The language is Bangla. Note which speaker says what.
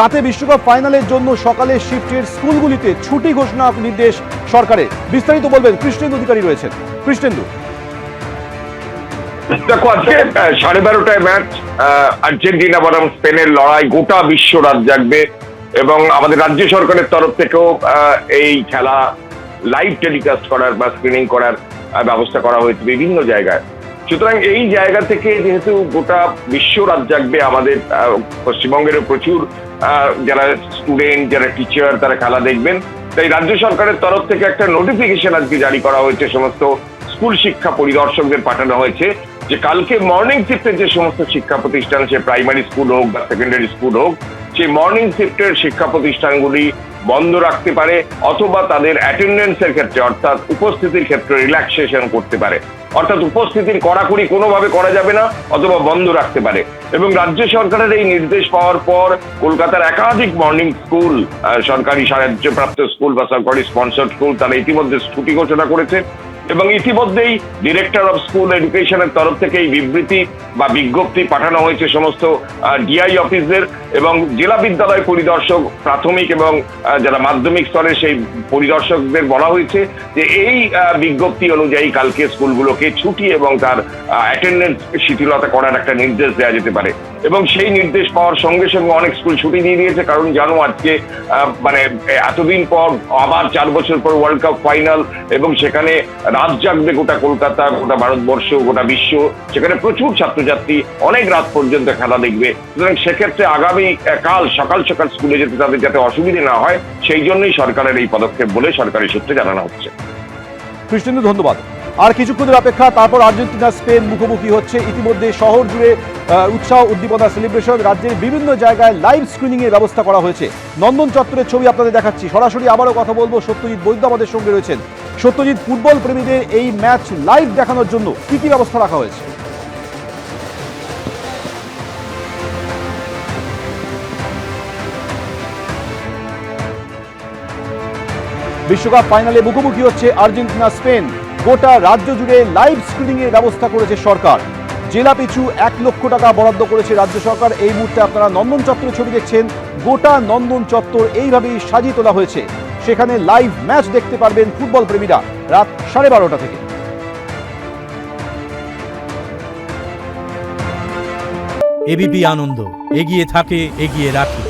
Speaker 1: রাতে বিশ্বকাপ ফাইনালের জন্য সকালে শিফটের স্কুলগুলিতে ছুটি ঘোষণা নির্দেশ সরকারের। বিস্তারিত বলবেন কৃষ্ণেন্দু অধিকারী রয়েছেন। কৃষ্ণেন্দু,
Speaker 2: দেখো, আজকে 12:30টায় ম্যাচ, আর্জেন্টিনা বনাম স্পেনের লড়াই, গোটা বিশ্ব রাত জাগবে এবং আমাদের রাজ্য সরকারের তরফ থেকেও এই খেলা লাইভ টেলিকাস্ট করার বা স্ক্রিনিং করার ব্যবস্থা করা হয়েছে বিভিন্ন জায়গায়। সুতরাং এই জায়গা থেকে যেহেতু গোটা বিশ্ব রাত জাগবে, আমাদের পশ্চিমবঙ্গেরও প্রচুর যারা স্টুডেন্ট, যারা টিচার, তারা খেলা দেখবেন। তাই রাজ্য সরকারের তরফ থেকে একটা নোটিফিকেশন আজকে জারি করা হয়েছে, সমস্ত স্কুল শিক্ষা পরিদর্শকদের পাঠানো হয়েছে যে কালকে মর্নিং শিফটের যে সমস্ত শিক্ষা প্রতিষ্ঠান, সে প্রাইমারি স্কুল হোক বা সেকেন্ডারি স্কুল হোক, সেই মর্নিং শিফটের শিক্ষা প্রতিষ্ঠানগুলি বন্ধ রাখতে পারে অথবা তাদের অ্যাটেন্ডেন্সের ক্ষেত্রে অর্থাৎ উপস্থিতির ক্ষেত্রে রিল্যাক্সেশন করতে পারে। অর্থাৎ উপস্থিতির কড়াকড়ি কোনোভাবে করা যাবে না অথবা বন্ধ রাখতে পারে। এবং রাজ্য সরকারের এই নির্দেশ পাওয়ার পর কলকাতার একাধিক মর্নিং স্কুল, সরকারি সাহায্যপ্রাপ্ত স্কুল বা সরকারি স্পন্সর্ড স্কুল, তারা ইতিমধ্যে ছুটি ঘোষণা করেছে এবং ইতিমধ্যেই ডিরেক্টর অফ স্কুল এডুকেশনের তরফ থেকে এই বিবৃতি বা বিজ্ঞপ্তি পাঠানো হয়েছে সমস্ত ডিআই অফিসদের এবং জেলা বিদ্যালয় পরিদর্শক, প্রাথমিক এবং যারা মাধ্যমিক স্তরের সেই পরিদর্শকদের বলা হয়েছে যে এই বিজ্ঞপ্তি অনুযায়ী কালকে স্কুলগুলোকে ছুটি এবং তার অ্যাটেন্ডেন্স শিথিলতা করার একটা নির্দেশ দেওয়া যেতে পারে। এবং সেই নির্দেশ পাওয়ার সঙ্গে সঙ্গে অনেক স্কুল ছুটি দিয়ে দিয়েছে, কারণ জানো আজকে মানে এতদিন পর আবার 4 বছর পর ওয়ার্ল্ড কাপ ফাইনাল এবং সেখানে রাত জাগবে গোটা কলকাতা, গোটা ভারতবর্ষ, গোটা বিশ্ব। সেখানে প্রচুর ছাত্রছাত্রী অনেক রাত পর্যন্ত খেলা দেখবে। সুতরাং সেক্ষেত্রে আগামী কাল সকাল সকাল স্কুলে যেতে তাদের যাতে অসুবিধে না হয়, সেই জন্যই সরকারের এই পদক্ষেপ বলে সরকারি সূত্রে জানানো হচ্ছে।
Speaker 1: কৃষ্ণেন্দু, ধন্যবাদ। আর কিছুক্ষণের অপেক্ষা, তারপর আর্জেন্টিনা স্পেন মুখোমুখি হচ্ছে। ইতিমধ্যে শহর জুড়ে উৎসাহ, উদ্দীপনা, সেলিব্রেশন। রাজ্যের বিভিন্ন জায়গায় লাইভ স্ক্রিনিং এর ব্যবস্থা করা হয়েছে। নন্দন চত্বরের ছবি আপনাদের দেখাচ্ছি সরাসরি। আবারও কথা বলবো, সত্যজিৎ বৈদ্য আমাদের সঙ্গে রয়েছেন। সত্যজিৎ, ফুটবল প্রেমীদের এই ম্যাচ লাইভ দেখানোর জন্য কি কি ব্যবস্থা রাখা হয়েছে? বিশ্বকাপ ফাইনালে মুখোমুখি হচ্ছে আর্জেন্টিনা স্পেন। গোটা রাজ্য জুড়ে লাইভ স্ক্রিনিং এর ব্যবস্থা করেছে সরকার। জেলা পিছু 1 লক্ষ টাকা বরাদ্দ করেছে রাজ্য সরকার। এই মুহূর্তে আপনারা নন্দন চত্বরের ছবি দেখছেন। গোটা নন্দন চত্বর এইভাবেই সাজিয়ে তোলা হয়েছে। সেখানে লাইভ ম্যাচ দেখতে পারবেন ফুটবল প্রেমীরা রাত 12:30 থেকে।
Speaker 3: এবিপি আনন্দ, এগিয়ে থাকে, এগিয়ে রাখে।